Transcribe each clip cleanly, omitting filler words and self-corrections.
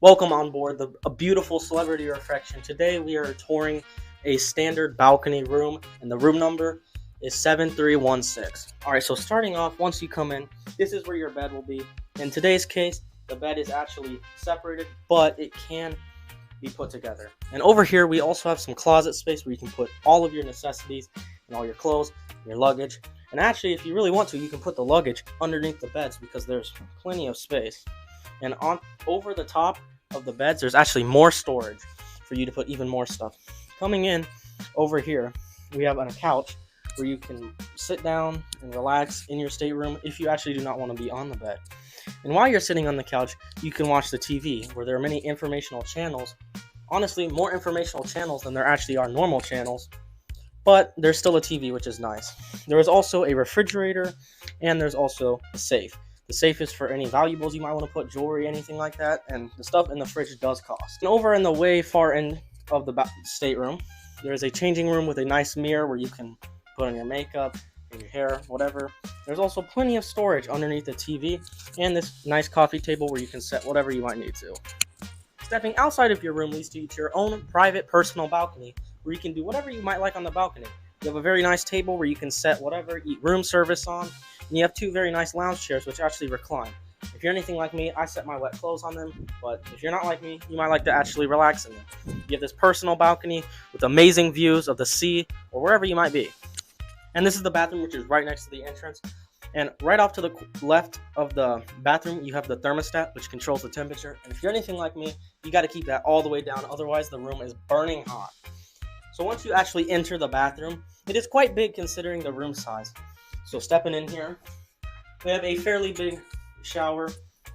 Welcome on board a beautiful celebrity reflection. Today we are touring a standard balcony room, and the room number is 7316. Alright, so starting off, once you come in, this is where your bed will be. In today's case, the bed is actually separated, but it can be put together. And over here, we also have some closet space where you can put all of your necessities and all your clothes, your luggage. And actually, if you really want to, you can put the luggage underneath the beds because there's plenty of space. And over the top of the beds, there's actually more storage for you to put even more stuff. Coming in over here, we have a couch where you can sit down and relax in your stateroom if you actually do not want to be on the bed. And while you're sitting on the couch, you can watch the TV, where there are many informational channels. Honestly, more informational channels than there actually are normal channels, but there's still a TV, which is nice. There is also a refrigerator, and there's also a safe. The safe is for any valuables you might want to put, jewelry, anything like that, and the stuff in the fridge does cost. And over in the way far end of the stateroom, there is a changing room with a nice mirror where you can put on your makeup, your hair, whatever. There's also plenty of storage underneath the TV, and this nice coffee table where you can set whatever you might need to. Stepping outside of your room leads you to your own private personal balcony, where you can do whatever you might like on the balcony. You have a very nice table where you can set whatever, eat room service on, and you have two very nice lounge chairs which actually recline. If you're anything like me, I set my wet clothes on them, but if you're not like me, you might like to actually relax in them. You have this personal balcony with amazing views of the sea or wherever you might be. And this is the bathroom, which is right next to the entrance. And right off to the left of the bathroom, you have the thermostat, which controls the temperature. And if you're anything like me, you got to keep that all the way down, otherwise the room is burning hot. So once you actually enter the bathroom, it is quite big considering the room size. So stepping in here, we have a fairly big shower,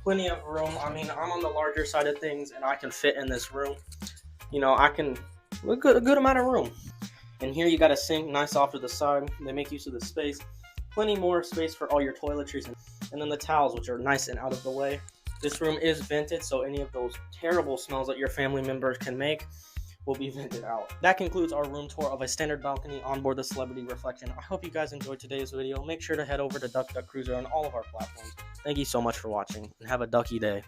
plenty of room. I mean, I'm on the larger side of things, and I can fit in this room. You know, a good amount of room. And here you got a sink, nice off to the side. They make use of the space. Plenty more space for all your toiletries, and then the towels, which are nice and out of the way. This room is vented, so any of those terrible smells that your family members can make will be vented out. That concludes our room tour of a standard balcony on board the Celebrity Reflection. I hope you guys enjoyed today's video. Make sure to head over to Duck Cruiser on all of our platforms. Thank you so much for watching, and have a ducky day.